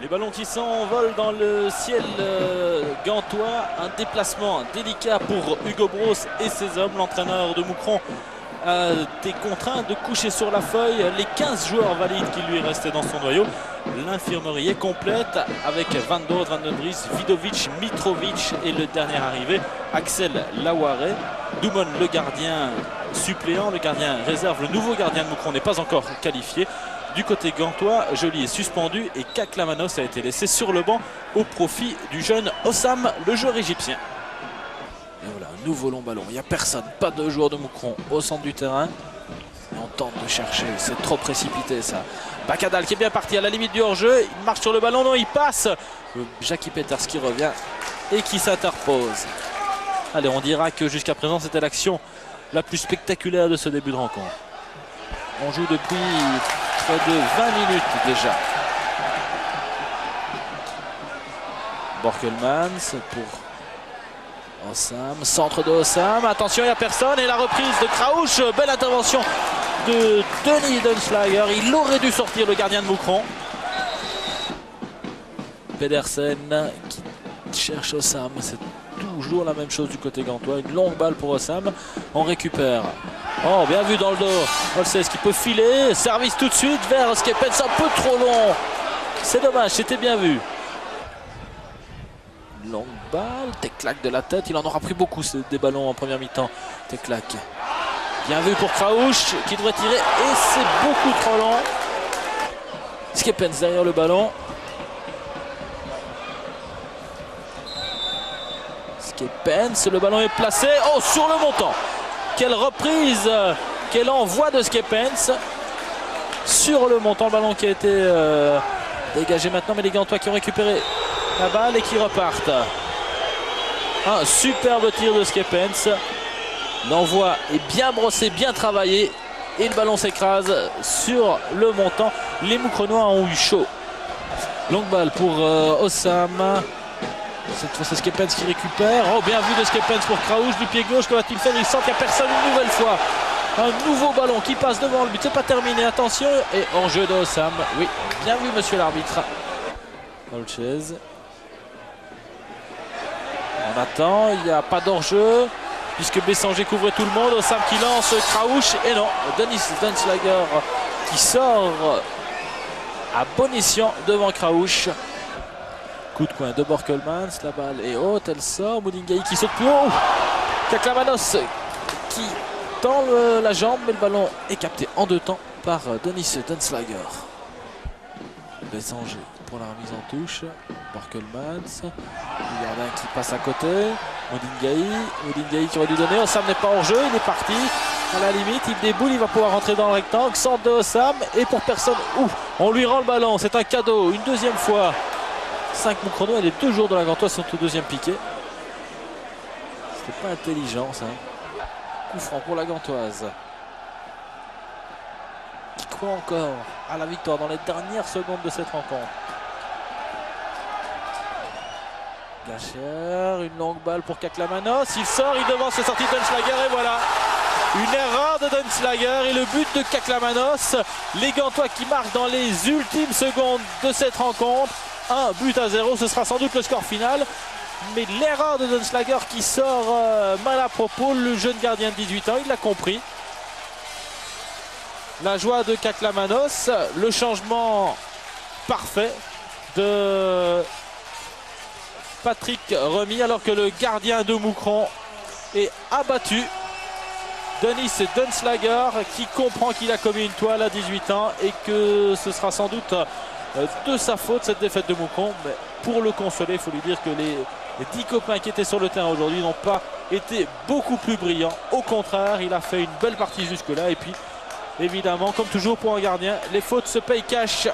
Les ballons qui s'envolent dans le ciel gantois. Un déplacement délicat pour Hugo Bros et ses hommes. L'entraîneur de Moucron a été contraint de coucher sur la feuille les 15 joueurs valides qui lui restaient dans son noyau. L'infirmerie est complète avec Van Doort, Van den Dries, Vidovic, Mitrovic et le dernier arrivé, Axel Lawaré. Doumon, le gardien suppléant, le gardien réserve, le nouveau gardien de Moucron n'est pas encore qualifié. Du côté gantois, Joly est suspendu et Kaklamanos a été laissé sur le banc au profit du jeune Hossam, le joueur égyptien. Et voilà, un nouveau long ballon. Il n'y a personne, pas de joueur de Moucron au centre du terrain. Et on tente de chercher, c'est trop précipité ça. Bakadal qui est bien parti à la limite du hors-jeu. Il marche sur le ballon, non, il passe. Jackie Peters qui revient et qui s'interpose. Allez, on dira que jusqu'à présent, c'était l'action la plus spectaculaire de ce début de rencontre. On joue depuis près de 20 minutes déjà. Borkelmans pour Hossam, centre de Hossam, attention, il n'y a personne et la reprise de Krauch, belle intervention de Denis Dunslager, il aurait dû sortir le gardien de Moucron. Pedersen qui cherche Hossam, c'est toujours la même chose du côté gantois, une longue balle pour Hossam, on récupère. Oh, bien vu dans le dos, Holsès qui peut filer, service tout de suite vers Skepens, un peu trop long, c'est dommage, c'était bien vu. Longue balle, Teclac de la tête, il en aura pris beaucoup des ballons en première mi-temps, Teclac. Bien vu pour Krauch qui devrait tirer et c'est beaucoup trop long. Skepens derrière le ballon. Skepens, le ballon est placé, oh sur le montant. Quelle reprise, quel envoi de Skepens sur le montant, le ballon qui a été dégagé maintenant, mais les Gantois qui ont récupéré la balle et qui repartent. Un superbe tir de Skepens, l'envoi est bien brossé, bien travaillé et le ballon s'écrase sur le montant. Les Moucronois ont eu chaud. Longue balle pour Hossam. Cette fois c'est Skepens qui récupère. Oh, bien vu de Skepens pour Krauch du pied gauche. Que va-t-il faire? Il sent qu'il n'y a personne une nouvelle fois. Un nouveau ballon qui passe devant le but. C'est pas terminé. Attention. Et en jeu de Hossam. Oui, bien vu monsieur l'arbitre. Holchez. On attend. Il n'y a pas d'hors-jeu. Puisque Bessanger couvre tout le monde. Hossam qui lance Krauch. Et non. Denis Dunslager qui sort à bon escient devant Krauch. Coup de coin de Borkelmans, la balle est haute, elle sort, Moudingaï qui saute plus haut, Kaklamanos qui tend la jambe, mais le ballon est capté en deux temps par Denis Dunslager. Bessanger pour la remise en touche, Borkelmans, le gardien qui passe à côté, Moudingaï qui aurait dû donner, Hossam n'est pas en jeu, il est parti, à la limite, il déboule, il va pouvoir rentrer dans le rectangle, centre de Hossam, et pour personne, on lui rend le ballon, c'est un cadeau, une deuxième fois. 5 Moucronois et les deux joueurs de la Gantoise sont au deuxième piqué. C'était pas intelligent ça. Coup franc pour la Gantoise. Qui croit encore à la victoire dans les dernières secondes de cette rencontre. Gacher, une longue balle pour Kaklamanos. Il sort, il devance la sortie de Dunslager et voilà. Une erreur de Dunslager et le but de Kaklamanos. Les Gantois qui marquent dans les ultimes secondes de cette rencontre. 1-0, ce sera sans doute le score final. Mais l'erreur de Dunslager qui sort mal à propos, le jeune gardien de 18 ans, il l'a compris. La joie de Kaklamanos, le changement parfait de Patrick Remy, alors que le gardien de Moucron est abattu. Denis Dunslager qui comprend qu'il a commis une toile à 18 ans et que ce sera sans doute de sa faute cette défaite de Moucron, mais pour le consoler, il faut lui dire que les 10 copains qui étaient sur le terrain aujourd'hui n'ont pas été beaucoup plus brillants. Au contraire, il a fait une belle partie jusque-là et puis évidemment, comme toujours pour un gardien, les fautes se payent cash.